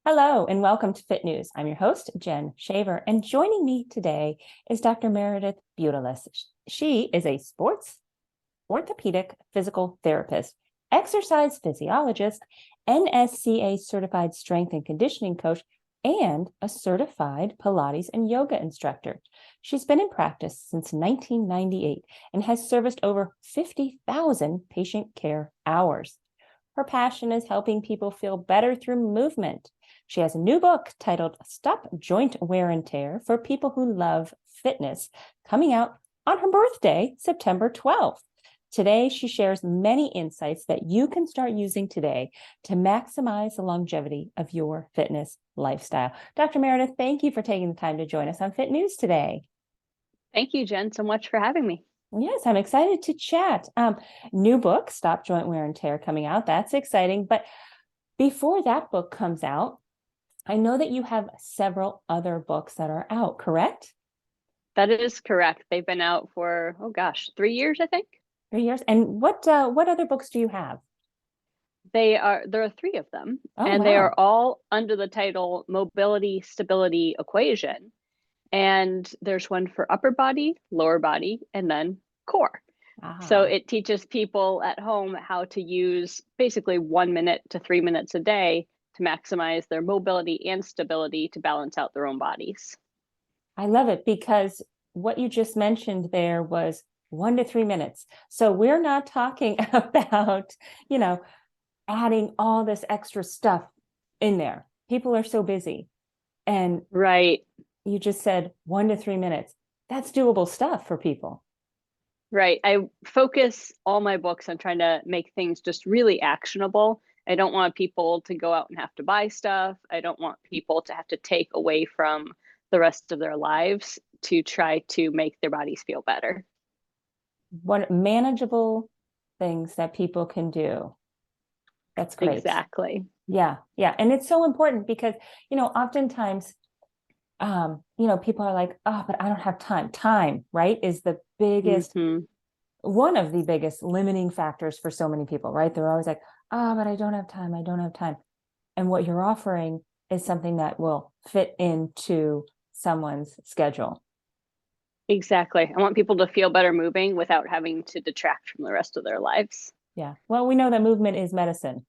Hello and welcome to Fit News. I'm your host, Jen Shaver, and joining me today is Dr. Meredith Butulis. She is a sports orthopedic physical therapist, exercise physiologist, NSCA certified strength and conditioning coach, and a certified Pilates and yoga instructor. She's been in practice since 1998 and has serviced over 50,000 patient care hours. Her passion is helping people feel better through movement. She has a new book titled Stop Joint Wear and Tear for People Who Love Fitness, coming out on her birthday, September 12th. Today, she shares many insights that you can start using today to maximize the longevity of your fitness lifestyle. Dr. Meredith, thank you for taking the time to join us on Fit News today. Thank you, Jen, so much for having me. Yes, I'm excited to chat. New book, Stop Joint Wear and Tear, coming out. That's exciting. But before that book comes out, I know that you have several other books that are out, correct? That is correct. They've been out for, 3 years, I think. 3 years. And what other books do you have? There are three of them, Oh, and they wow. are all under the title Mobility Stability Equation. And there's one for upper body, lower body, and then core. So it teaches people at home how to use basically 1 minute to 3 minutes a day to maximize their mobility and stability to balance out their own bodies. I love it because what you just mentioned there was 1 to 3 minutes. So we're not talking about, adding all this extra stuff in there. People are so busy. And Right. you just said 1 to 3 minutes. That's doable stuff for people. Right. I focus all my books on trying to make things just really actionable. I don't want people to go out and have to buy stuff. I don't want people to have to take away from the rest of their lives to try to make their bodies feel better. What manageable things that people can do. That's great. Exactly. Yeah. And it's so important because, oftentimes, people are like, oh, but I don't have time. Time, right, is the biggest, one of the biggest limiting factors for so many people, right? They're always like, oh, but I don't have time. I don't have time. And what you're offering is something that will fit into someone's schedule. Exactly. I want people to feel better moving without having to detract from the rest of their lives. Yeah. Well, we know that movement is medicine,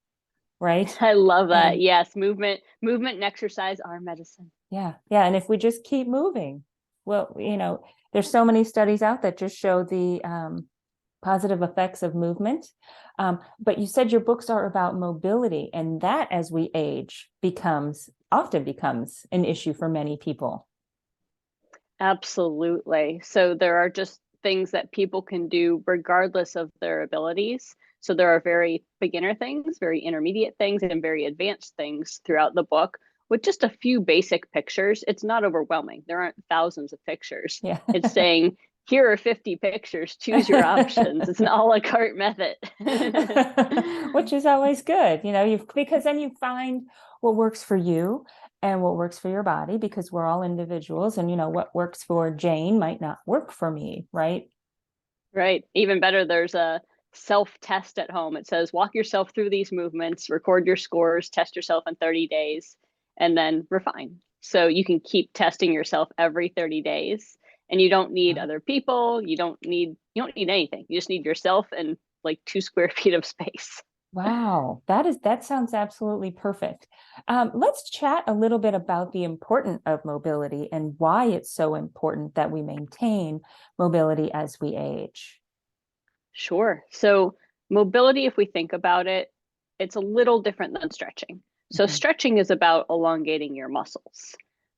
right? I love that. And Yes, movement and exercise are medicine. yeah. And if we just keep moving, well, there's so many studies out that just show the positive effects of movement. But you said your books are about mobility, and that as we age often becomes an issue for many people. Absolutely. So there are just things that people can do regardless of their abilities. So there are very beginner things, very intermediate things, and very advanced things throughout the book with just a few basic pictures. It's not overwhelming. There aren't thousands of pictures. Yeah. It's saying, here are 50 pictures, choose your options. It's an a la carte method. Which is always good, because then you find what works for you and what works for your body, because we're all individuals, and what works for Jane might not work for me, right? Right. Even better, there's a self-test at home. It says, walk yourself through these movements, record your scores, test yourself in 30 days, and then refine. So you can keep testing yourself every 30 days. And you don't need other people. You don't need anything. You just need yourself and like 2 square feet of space. Wow, that sounds absolutely perfect. Let's chat a little bit about the importance of mobility and why it's so important that we maintain mobility as we age. Sure. So mobility, if we think about it, it's a little different than stretching. So stretching is about elongating your muscles,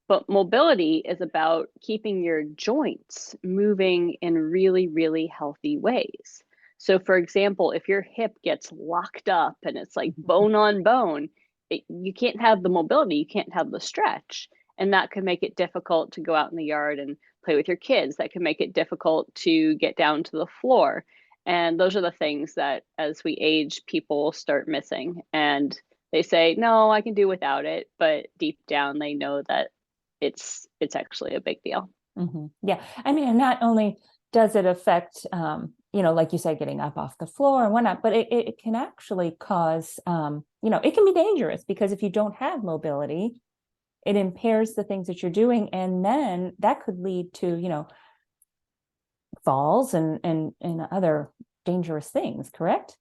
but mobility is about keeping your joints moving in really, really healthy ways. So for example, if your hip gets locked up and it's like bone on bone, you can't have the mobility, you can't have the stretch. And that could make it difficult to go out in the yard and play with your kids. That could make it difficult to get down to the floor. And those are the things that as we age, people start missing. And they say, no, I can do without it. But deep down, they know that it's actually a big deal. Yeah. I mean, and not only does it affect, like you said, getting up off the floor and whatnot, but it can actually cause, it can be dangerous, because if you don't have mobility, it impairs the things that you're doing. And then that could lead to, falls and other dangerous things, correct?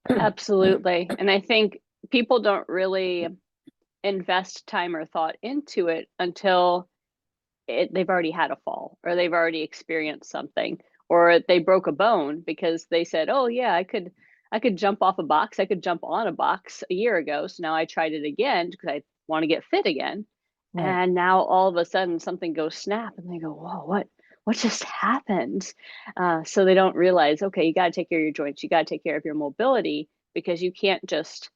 Absolutely. And I think people don't really invest time or thought into it until they've already had a fall, or they've already experienced something, or they broke a bone because they said, oh yeah, I could jump off a box, I could jump on a box a year ago, so now I tried it again because I want to get fit again. Right. And now all of a sudden something goes snap and they go, whoa, what just happened? So they don't realize, okay, you got to take care of your joints, you got to take care of your mobility, because you can't just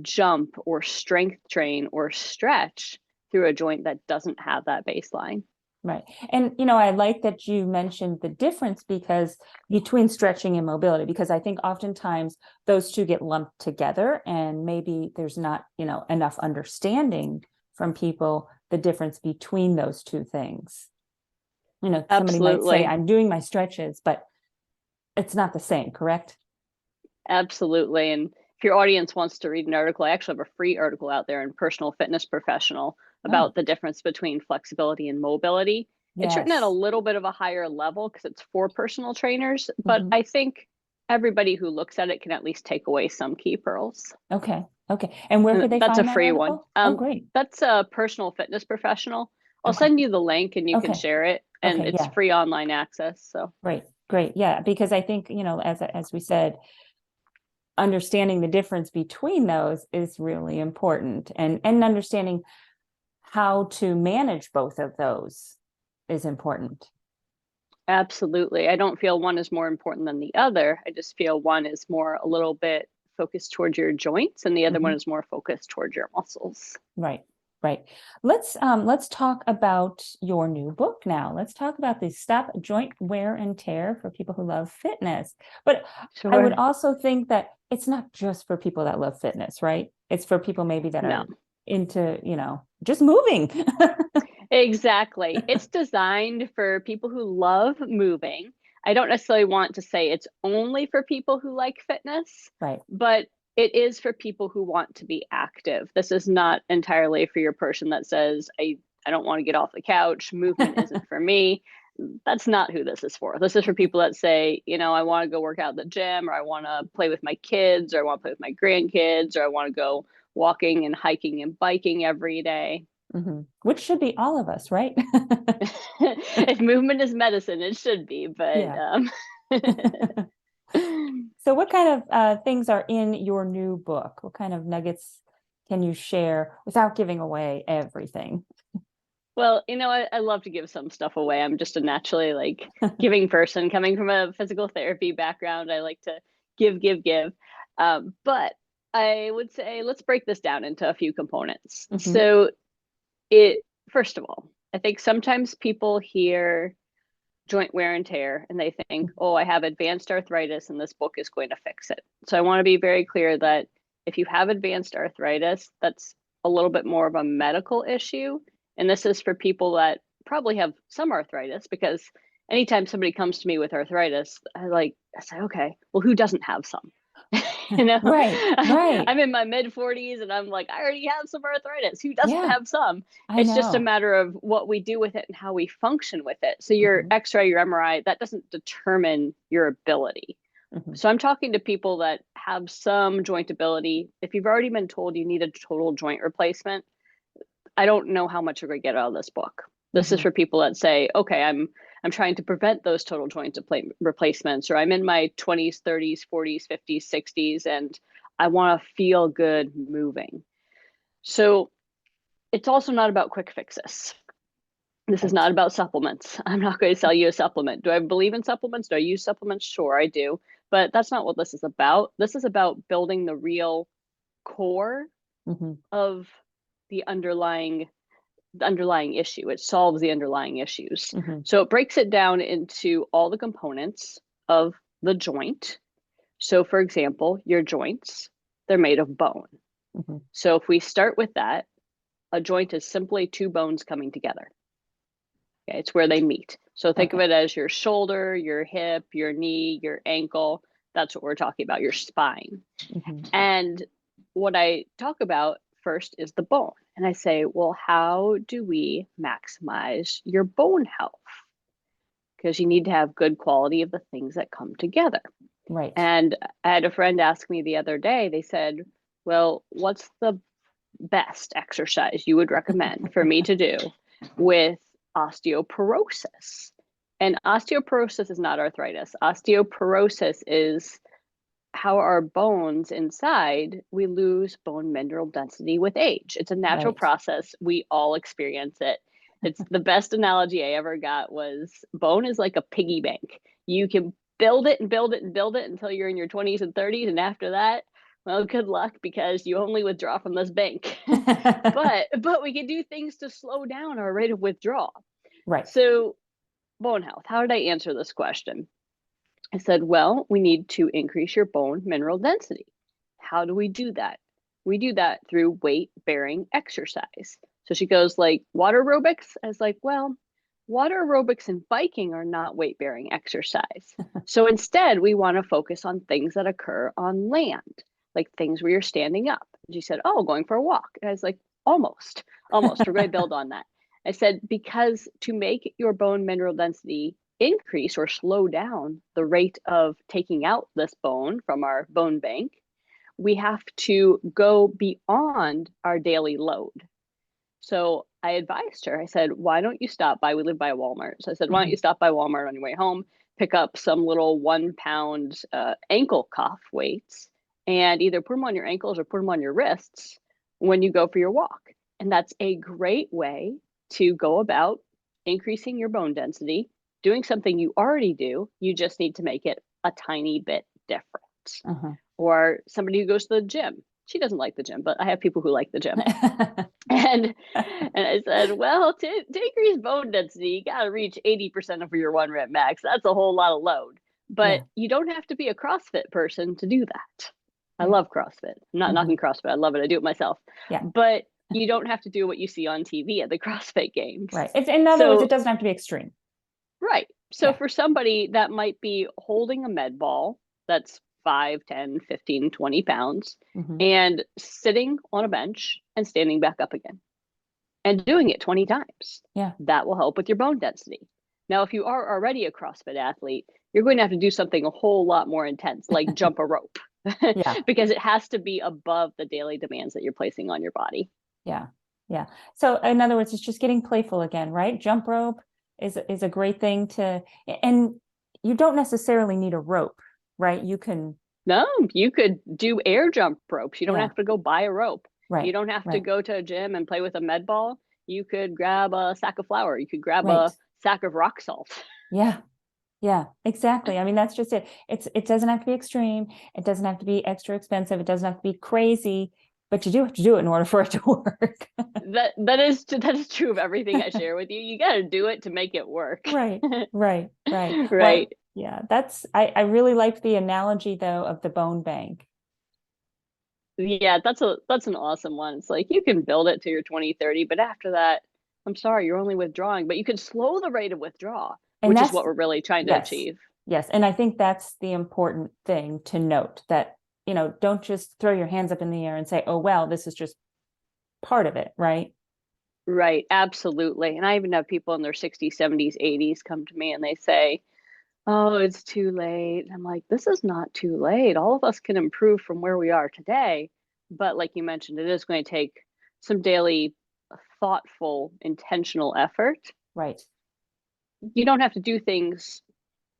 jump or strength train or stretch through a joint that doesn't have that baseline. Right. And, I like that you mentioned the difference between stretching and mobility, because I think oftentimes those two get lumped together, and maybe there's not, enough understanding from people, the difference between those two things. Somebody might say, Absolutely. I'm doing my stretches, but it's not the same, correct? Absolutely. And if your audience wants to read an article, I actually have a free article out there in Personal Fitness Professional Oh, about the difference between flexibility and mobility. It's written at a yes. little bit of a higher level because it's for personal trainers, but Mhm. I think everybody who looks at it can at least take away some key pearls. Okay. Okay. And where could And they that's a find that free one. article? Oh, great. That's a Personal Fitness Professional. I'll Okay. send you the link and you can Okay. share it, and Okay. it's Yeah. free online access. So Great. Great. Yeah. Because I think, as we said, understanding the difference between those is really important, and understanding how to manage both of those is important. absolutely. I don't feel one is more important than the other. I just feel one is more a little bit focused towards your joints and the other one Mhm. is more focused towards your muscles. Right. Right. Let's talk about your new book now. Let's talk about the Stop Joint Wear and Tear for people who love fitness. But I would Sure. also think that it's not just for people that love fitness, right? It's for people maybe that No, are into, just moving. exactly. It's designed for people who love moving. I don't necessarily want to say it's only for people who like fitness, Right. but it is for people who want to be active. This is not entirely for your person that says, I don't want to get off the couch. Movement isn't for me. That's not who this is for. This is for people that say, I want to go work out at the gym, or I want to play with my kids, or I want to play with my grandkids, or I want to go walking and hiking and biking every day. Mhm. Which should be all of us, right? If movement is medicine, it should be, but Yeah. um, So what kind of things are in your new book? What kind of nuggets can you share without giving away everything? well, I love to give some stuff away. I'm just a naturally giving person coming from a physical therapy background. I like to give, give, give. But I would say let's break this down into a few components. Mhm. So it first of all, I think sometimes people hear joint wear and tear and they think, oh, I have advanced arthritis and this book is going to fix it. So I want to be very clear that if you have advanced arthritis, that's a little bit more of a medical issue. And this is for people that probably have some arthritis, because anytime somebody comes to me with arthritis, I say, okay, well, who doesn't have some? Right, right. I'm in my mid 40s and I'm like, I already have some arthritis. Who doesn't Yeah, have some? I It's just a know. matter of what we do with it and how we function with it. So your Mhm. X-ray, your MRI, that doesn't determine your ability. Mhm. So I'm talking to people that have some joint ability. If you've already been told you need a total joint replacement, I don't know how much you're going to get out of this book. This is Mhm. for people that say, okay, I'm trying to prevent those total joint replacements, or I'm in my 20s, 30s, 40s, 50s, 60s, and I want to feel good moving. So it's also not about quick fixes. This is Right. not about supplements. I'm not going to sell you a supplement. Do I believe in supplements? Do I use supplements? Sure, I do. But that's not what this is about. This is about building the real core Mhm. of the underlying issue. It solves the underlying issues. Mhm. So it breaks it down into all the components of the joint. So for example, your joints, they're made of bone. Mhm. So if we start with that, a joint is simply two bones coming together. Okay, it's where they meet. So think of Okay. it as your shoulder, your hip, your knee, your ankle. That's what we're talking about, your spine. Mhm. And what I talk about first is the bone. And I say, well, how do we maximize your bone health? Because you need to have good quality of the things that come together. Right. And I had a friend ask me the other day, they said, well, what's the best exercise you would recommend for me to do with osteoporosis? And osteoporosis is not arthritis. Osteoporosis is how our bones inside, we lose bone mineral density with age. It's a natural Right. process. We all experience it. It's the best analogy I ever got was bone is like a piggy bank. You can build it and build it and build it until you're in your 20s and 30s. And after that, well, good luck because you only withdraw from this bank. but we can do things to slow down our rate of withdrawal. Right. So bone health, how did I answer this question? I said, well, we need to increase your bone mineral density. How do we do that? We do that through weight bearing exercise. So she goes like water aerobics. I was like, well, water aerobics and biking are not weight bearing exercise. So instead, we want to focus on things that occur on land, like things where you're standing up. And she said, oh, going for a walk. And I was like, almost. We're going to build on that. I said, because to make your bone mineral density increase or slow down the rate of taking out this bone from our bone bank, we have to go beyond our daily load. So I advised her, I said, why don't you stop by? We live by a Walmart. So I said, why don't you stop by Walmart on your way home, pick up some little 1 pound ankle cuff weights and either put them on your ankles or put them on your wrists when you go for your walk. And that's a great way to go about increasing your bone density, doing something you already do. You just need to make it a tiny bit different. Uh-huh. Or somebody who goes to the gym. She doesn't like the gym, but I have people who like the gym. And I said, well, to increase bone density, you got to reach 80% of your 1 rep max. That's a whole lot of load. But Yeah. you don't have to be a CrossFit person to do that. I Right. love CrossFit. I'm not knocking CrossFit. I love it. I do it myself. Yeah. But you don't have to do what you see on TV at the CrossFit games. Right. In other words, So, it doesn't have to be extreme. right. So Yeah. for somebody that might be holding a med ball that's 5, 10, 15, 20 pounds Mhm. and sitting on a bench and standing back up again and doing it 20 times, Yeah. that will help with your bone density. Now, if you are already a CrossFit athlete, you're going to have to do something a whole lot more intense, like jump a rope, Yeah. because it has to be above the daily demands that you're placing on your body. Yeah. Yeah. So in other words, it's just getting playful again, right? Jump rope is a great thing and you don't necessarily need a rope, right? You can. No, you could do air jump ropes. You don't Yeah. have to go buy a rope. You Right. don't have to Right. go to a gym and play with a med ball. You could grab a sack of flour. You could grab Right. a sack of rock salt. Yeah. Yeah, exactly. I mean, that's just it. It doesn't have to be extreme. It doesn't have to be extra expensive. It doesn't have to be crazy, but you do have to do it in order for it to work. That is true of everything I share with you. You got to do it to make it work. Right. Right. Well, Right. yeah, I really like the analogy though of the bone bank. Yeah, that's an awesome one. It's like you can build it to your 20, 30, but after that, I'm sorry, you're only withdrawing, but you can slow the rate of withdrawal, And which is that's, what we're really trying to yes, achieve. yes. And I think that's the important thing to note that, don't just throw your hands up in the air and say, oh, well, this is just part of it, right? Right, absolutely. And I even have people in their 60s, 70s, 80s come to me and they say, oh, it's too late. And I'm like, this is not too late. All of us can improve from where we are today. But like you mentioned, it is going to take some daily thoughtful, intentional effort. Right. You don't have to do things,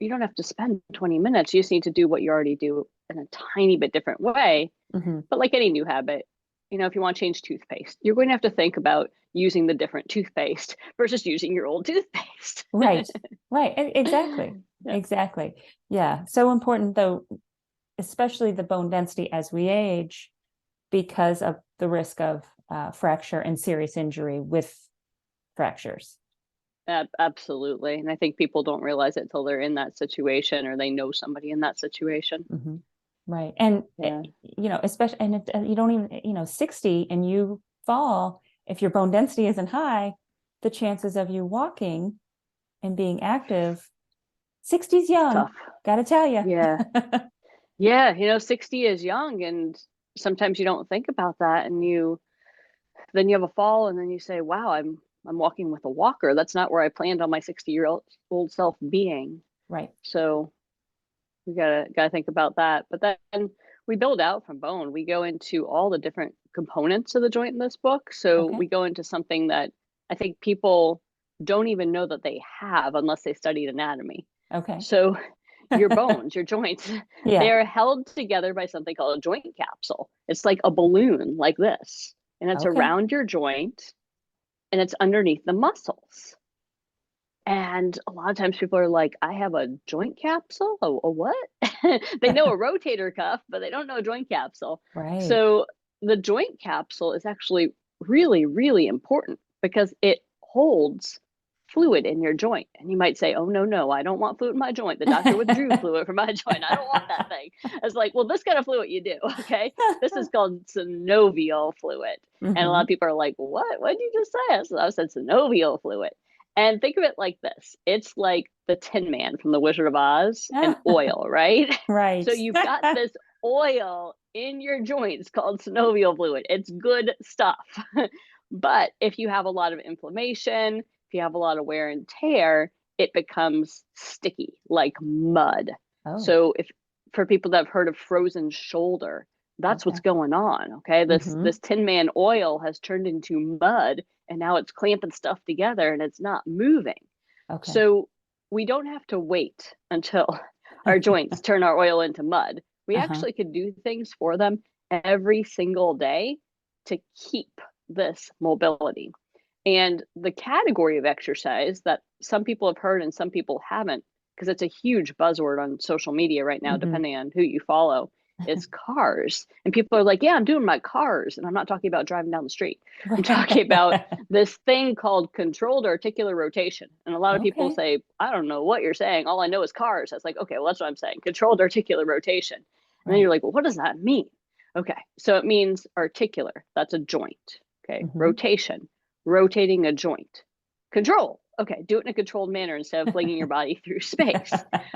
you don't have to spend 20 minutes. You just need to do what you already do in a tiny bit different way. Mm-hmm. But like any new habit, if you want to change toothpaste, you're going to have to think about using the different toothpaste versus using your old toothpaste. Right. Right. Exactly. Yeah. Exactly. Yeah. So important though, especially the bone density as we age, because of the risk of fracture and serious injury with fractures. Absolutely. And I think people don't realize it till they're in that situation or they know somebody in that situation. Mm-hmm. Right. And, Yeah. especially, and if you don't even, 60 and you fall, if your bone density isn't high, the chances of you walking and being active. 60's young, Tough. gotta tell you. Yeah. Yeah. 60 is young, and sometimes you don't think about that, and then you have a fall, and then you say, wow, I'm walking with a walker. That's not where I planned on my 60-year-old self being. Right. So we gotta think about that. But then we build out from bone. We go into all the different components of the joint in this book. So Okay. we go into something that I think people don't even know that they have unless they studied anatomy. Okay. So your bones, your joints, Yeah. they are held together by something called a joint capsule. It's like a balloon like this, and it's Okay. around your joint, and it's underneath the muscles. And a lot of times people are like, I have a joint capsule? A what? They know a rotator cuff, but they don't know a joint capsule. Right. So the joint capsule is actually really, really important because it holds fluid in your joint. And you might say, oh, no, I don't want fluid in my joint. The doctor withdrew fluid from my joint. I don't want that thing. It's like, well, this kind of fluid you do, okay? This is called synovial fluid. And a lot of people are like, what? What did you just say? I said synovial fluid. And think of it like this. It's like the Tin Man from The Wizard of Oz and oil, right? Right. So you've got this oil in your joints called synovial fluid. It's good stuff. But if you have a lot of inflammation, if you have a lot of wear and tear, it becomes sticky like mud. Oh. So for people that have heard of frozen shoulder, that's what's going on. Okay. This Tin Man oil has turned into mud, and now it's clamping stuff together and it's not moving. Okay. So we don't have to wait until our joints turn our oil into mud. We actually could do things for them every single day to keep this mobility. And the category of exercise that some people have heard and some people haven't, because it's a huge buzzword on social media right now, depending on who you follow, is cars. And people are like, yeah, I'm doing my cars. And I'm not talking about driving down the street. I'm talking about this thing called controlled articular rotation. And a lot of people say, I don't know what you're saying. All I know is cars. I was like, okay, well, that's what I'm saying. Controlled articular rotation. And then you're like, well, what does that mean? Okay. So it means articular. That's a joint. Okay. Rotation, rotating a joint. Control. Okay, do it in a controlled manner instead of flinging your body through space.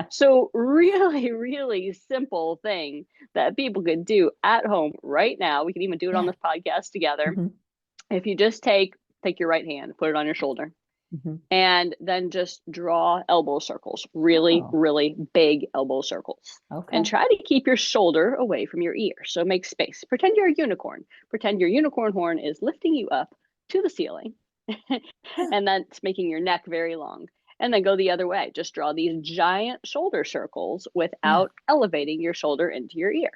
So really, really simple thing that people could do at home right now. We can even do it on this podcast together. If you just take your right hand, put it on your shoulder, and then just draw elbow circles, really, really big elbow circles. Okay. And try to keep your shoulder away from your ear. So make space. Pretend you're a unicorn. Pretend your unicorn horn is lifting you up to the ceiling. And that's making your neck very long. And then go the other way. Just draw these giant shoulder circles without elevating your shoulder into your ear.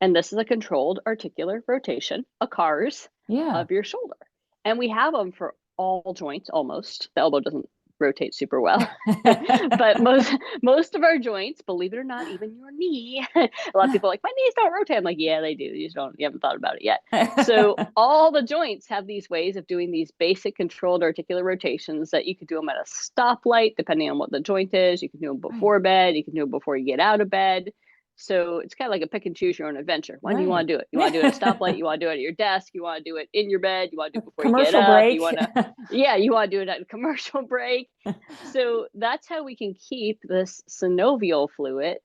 And this is a controlled articular rotation, a CARS of your shoulder. And we have them for all joints almost. The elbow doesn't rotate super well. But most of our joints, believe it or not, even your knee. A lot of people are like, my knees don't rotate. I'm like, yeah, they do. You haven't thought about it yet. So all the joints have these ways of doing these basic controlled articular rotations that you could do them at a stoplight, depending on what the joint is. You can do them before bed. You can do them before you get out of bed. So it's kind of like a pick and choose your own adventure. When do you want to do it? You want to do it at a stoplight? You want to do it at your desk? You want to do it in your bed? You want to do it before you get up? Break. You want to, you want to do it at a commercial break. So that's how we can keep this synovial fluid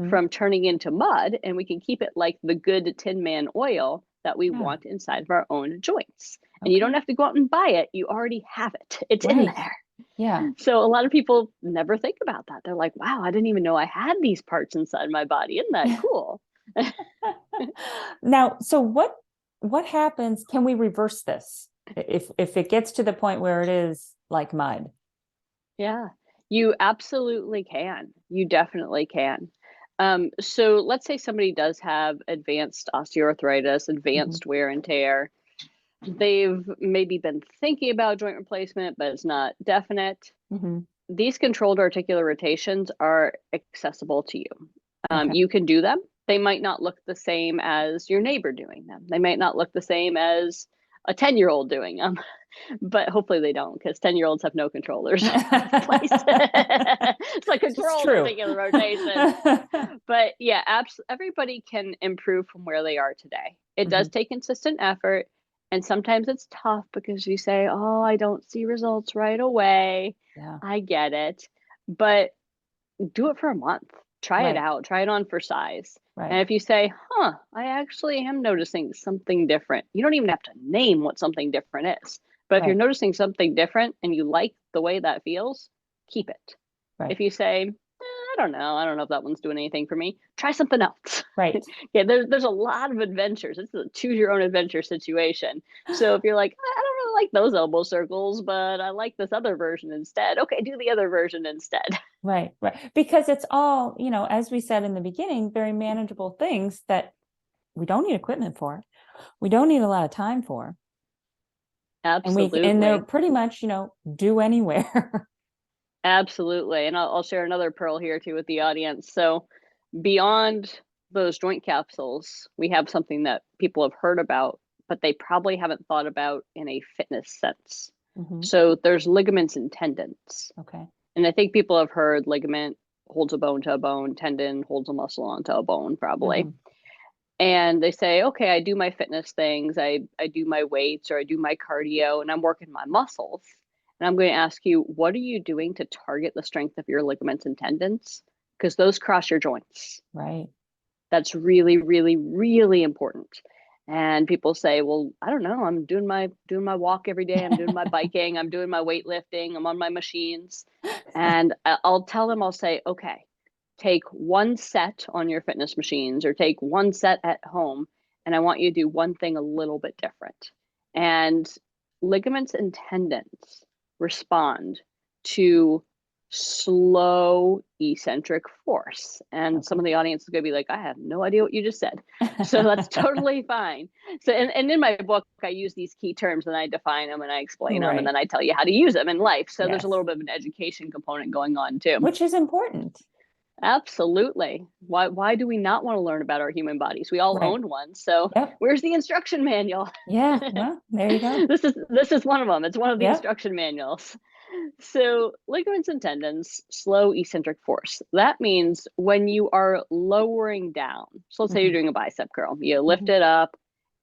from turning into mud, and we can keep it like the good Tin Man oil that we want inside of our own joints. And you don't have to go out and buy it. You already have it. It's in there. Yeah. So a lot of people never think about that. They're like, wow, I didn't even know I had these parts inside my body. Isn't that cool? Now, so what happens? Can we reverse this if it gets to the point where it is like mud? Yeah, you absolutely can. You definitely can. So let's say somebody does have advanced osteoarthritis, advanced wear and tear. They've maybe been thinking about joint replacement, but it's not definite. These controlled articular rotations are accessible to you. You can do them. They might not look the same as your neighbor doing them. They might not look the same as a 10-year-old doing them, but hopefully they don't, because 10-year-olds have no controllers. It's like controlled articular rotation. But yeah, everybody can improve from where they are today. It does take consistent effort. And sometimes it's tough because you say, oh, I don't see results right away. Yeah. I get it. But do it for a month. Try it Right. out. Try it on for size. Right. And if you say, I actually am noticing something different, you don't even have to name what something different is. But if you're Right. noticing something different and you like the way that feels, keep it. Right. If you say, I don't know. I don't know if that one's doing anything for me. Try something else. Right. Yeah, there's a lot of adventures. It's a choose your own adventure situation. So if you're like, I don't really like those elbow circles, but I like this other version instead. Okay, do the other version instead. Right. Right. Because it's all, as we said in the beginning, very manageable things that we don't need equipment for. We don't need a lot of time for. And they're Absolutely. pretty much, do anywhere. Absolutely. And I'll share another pearl here too with the audience. So beyond those joint capsules, we have something that people have heard about, but they probably haven't thought about in a fitness sense. Mhm. So there's ligaments and tendons. Okay. And I think people have heard ligament holds a bone to a bone, tendon holds a muscle onto a bone, probably. Mhm. And they say, okay, I do my fitness things, I do my weights or I do my cardio and I'm working my muscles. And I'm going to ask you, what are you doing to target the strength of your ligaments and tendons? Because those cross your joints. Right. That's really, really, really important. And people say, well, I don't know, I'm doing my walk every day, I'm doing my biking, I'm doing my weightlifting, I'm on my machines. And I'll tell them, I'll say, okay, take one set on your fitness machines or take one set at home, and I want you to do one thing a little bit different. And ligaments and tendons respond to slow eccentric force. And some Okay. of the audience is going to be like, I have no idea what you just said. So that's totally fine. So, and in my book, I use these key terms and I define them and I explain them and Right. then I tell you how to use them in life. So there's a Yes. little bit of an education component going on too. Which is important. Absolutely. Why do we not want to learn about our human bodies? We all Right. own one. So Yep. where's the instruction manual? Yeah. Well, there you go. This is one of them. It's one of the Yep. instruction manuals. So ligaments and tendons, slow eccentric force. That means when you are lowering down. So let's say you're Mhm. doing a bicep curl. You lift Mhm. it up.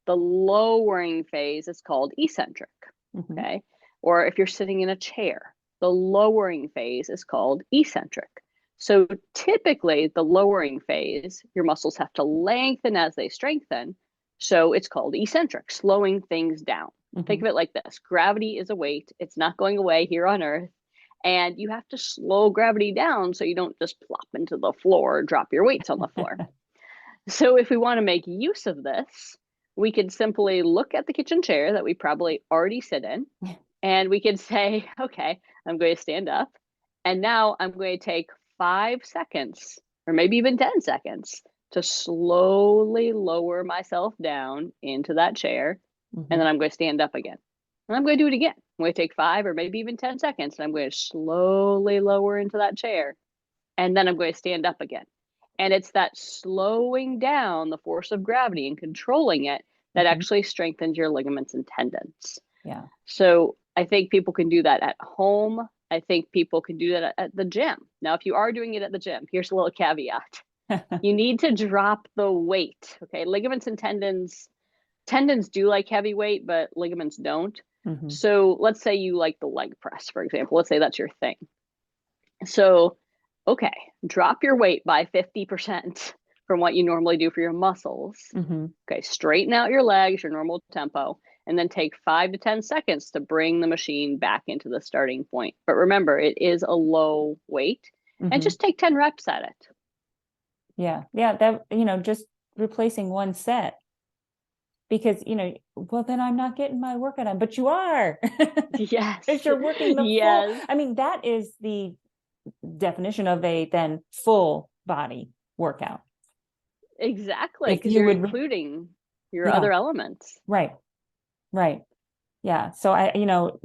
The lowering phase is called eccentric. Mhm. Okay. Or if you're sitting in a chair, the lowering phase is called eccentric. So typically, the lowering phase, your muscles have to lengthen as they strengthen. So it's called eccentric, slowing things down. Think Mhm. of it like this: gravity is a weight, it's not going away here on Earth. And you have to slow gravity down so you don't just plop into the floor or drop your weights on the floor. So if we want to make use of this, we could simply look at the kitchen chair that we probably already sit in, and we could say, okay, I'm going to stand up. And now I'm going to take 5 seconds, or maybe even 10 seconds, to slowly lower myself down into that chair. And Mhm. then I'm going to stand up again. And I'm going to do it again. I'm going to take 5 or maybe even 10 seconds, and I'm going to slowly lower into that chair. And then I'm going to stand up again. And it's that slowing down the force of gravity and controlling it that Mhm. actually strengthens your ligaments and tendons. Yeah. So I think people can do that at home. I think people can do that at the gym. Now, if you are doing it at the gym, here's a little caveat. You need to drop the weight. Okay. Ligaments and tendons do like heavy weight, but ligaments don't. Mhm. So let's say you like the leg press, for example. Let's say that's your thing. So, okay, drop your weight by 50% from what you normally do for your muscles. Mhm. Okay, straighten out your legs, your normal tempo, and then take 5 to 10 seconds to bring the machine back into the starting point. But remember, it is a low weight, and Mhm. just take 10 reps at it. Yeah. Yeah. That, just replacing one set because, well, then I'm not getting my workout on, but you are. Because Yes, you're working the full. yes, I mean, that is the definition of a then full body workout. exactly, If because you you're would, including your yeah, other elements. right, right. Yeah. So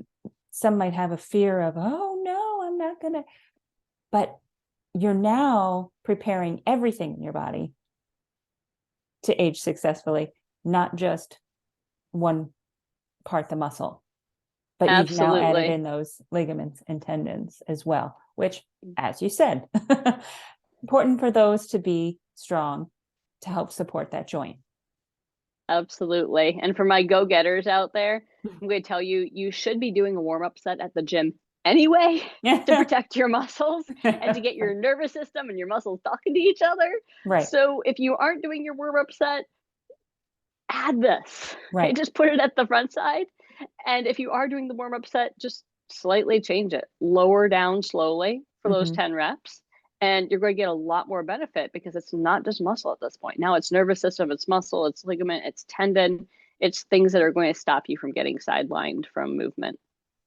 some might have a fear of, oh no, I'm not gonna, but you're now preparing everything in your body to age successfully, not just one part, the muscle, but you've now added Absolutely. in those ligaments and tendons as well, which, as you said, important for those to be strong to help support that joint. Absolutely. And for my go-getters out there, I'm going to tell you, you should be doing a warm-up set at the gym anyway to protect your muscles and to get your nervous system and your muscles talking to each other. Right, So if you aren't doing your warm-up set, add this. Okay, right. just put it at the front side. And if you are doing the warm-up set, just slightly change it. Lower down slowly for those Mhm. 10 reps. And you're going to get a lot more benefit because it's not just muscle at this point. Now it's nervous system, it's muscle, it's ligament, it's tendon. It's things that are going to stop you from getting sidelined from movement.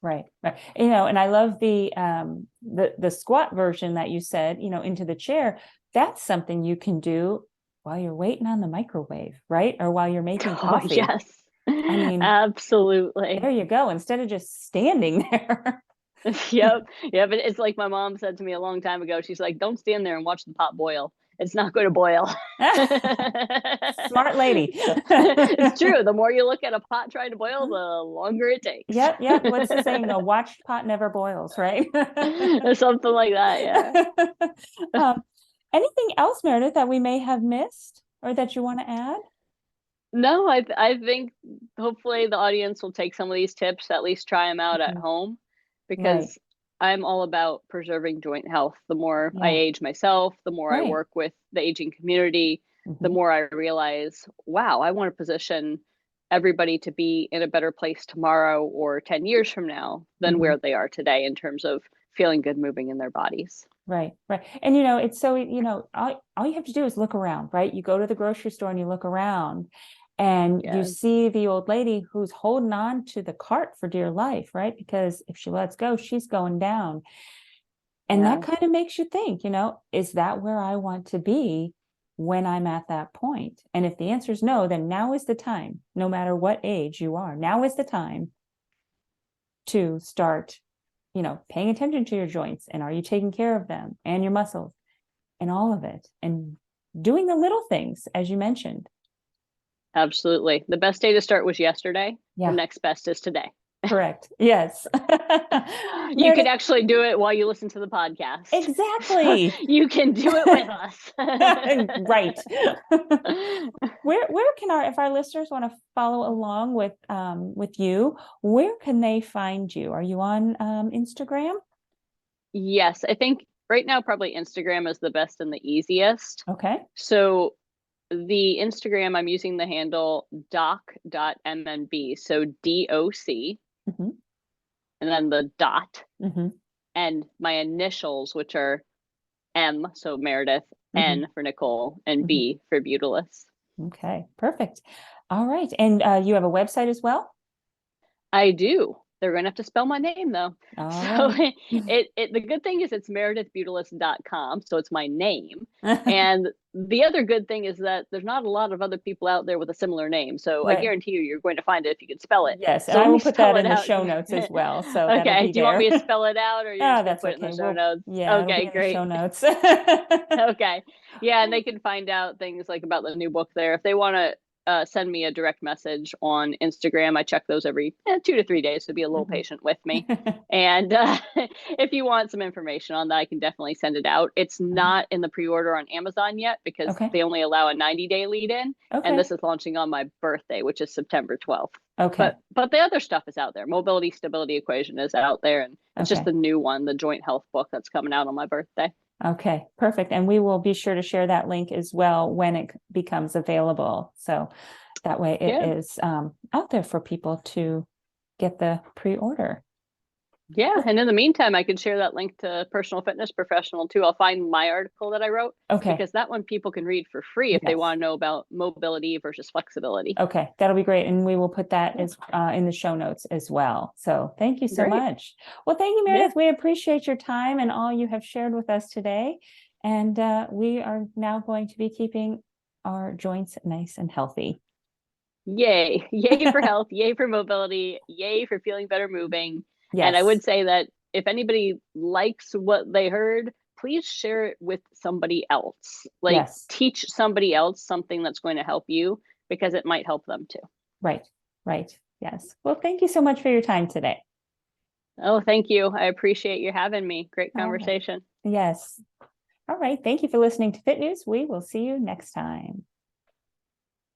Right, right. And I love the squat version that you said, into the chair. That's something you can do while you're waiting on the microwave, right? Or while you're making Oh, coffee. yes. I mean, Absolutely. there you go. Instead of just standing there. Yep. Yeah, but it's like my mom said to me a long time ago. She's like, don't stand there and watch the pot boil. It's not going to boil. Smart lady. It's true. The more you look at a pot trying to boil, the longer it takes. Yep, yep. What's the saying? A watched pot never boils, right? Something like that, yeah. Um, anything else, Meredith, that we may have missed or that you want to add? No, I think hopefully the audience will take some of these tips, at least try them out at Mhm. home, Right. because I'm all about preserving joint health. The more I Yeah. age myself, the more I Right. work with the aging community, the Mhm. more I realize, wow, I want to position everybody to be in a better place tomorrow or 10 years from now than Mhm. where they are today in terms of feeling good moving in their bodies. Right, right. And it's so, all you have to do is look around, right? You go to the grocery store and you look around and you Yeah. see the old lady who's holding on to the cart for dear life, right? Because if she lets go, she's going down. And that Yeah. kind of makes you think, is that where I want to be when I'm at that point? And if the answer is no, then now is the time, no matter what age you are, now is the time to start, paying attention to your joints, and are you taking care of them and your muscles and all of it, and doing the little things, as you mentioned. Absolutely. The best day to start was yesterday. The Yeah, next best is today. correct. Yes. You could Meredith, actually do it while you listen to the podcast. So exactly. you can do it with us. Right. Where can if our listeners want to follow along with you, where can they find you? Are you on Instagram? Yes, I think right now probably Instagram is the best and the easiest. Okay. So the Instagram, I'm using the handle doc.mmb. So DOC, Hmm. and then the dot, Hmm. and my initials, which are M, so Meredith, Hmm. N for Nicole, and Hmm. B for Butulis. Okay, perfect. All right. And you have a website as well? I do. They're gonna have to spell my name though. All So right. the good thing is it's meredithbutulis.com, so it's my name. And the other good thing is that there's not a lot of other people out there with a similar name. So I Right. guarantee you're going to find it if you could spell it. Yes, and So I let will me put spell that it in the out. show notes as well. So that'll Okay. be Do you want there. me to spell it out or you're Oh, just gonna that's put it in the okay. show notes? Yeah, it'll be Okay, in the show great. notes. Okay. Yeah, and they can find out things like about the new book there. If they want to send me a direct message on Instagram, I check those every 2 to 3 days, so be a little Mhm. patient with me. And if you want some information on that, I can definitely send it out. It's not in the pre-order on Amazon yet because Okay. they only allow a 90-day lead in, and Okay. this is launching on my birthday, which is September 12th. Okay. But the other stuff is out there. Mobility Stability Equation is out there, and it's just Okay. the new one, the joint health book that's coming out on my birthday. Okay. Perfect. And we will be sure to share that link as well when it becomes available. So that way it Yeah. is out there for people to get the pre-order. Yeah, and in the meantime, I could share that link to Personal Fitness Professional too. I'll find my article that I wrote Okay. because that one people can read for free if they Yes. want to know about mobility versus flexibility. Okay, that'll be great. And we will put that as in the show notes as well. So thank you so Great. much. Well, thank you, Yeah. Meredith. We appreciate your time and all you have shared with us today. And we are now going to be keeping our joints nice and healthy. Yay. Yay for health. Yay for mobility. Yay for feeling better moving. And I Yes. would say that if anybody likes what they heard, please share it with somebody else. Like Yes. teach somebody else something that's going to help you because it might help them too. Right. Right. Yes. Well, thank you so much for your time today. Oh, thank you. I appreciate you having me. Great All right. conversation. Yes. All right. Thank you for listening to Fit News. We will see you next time.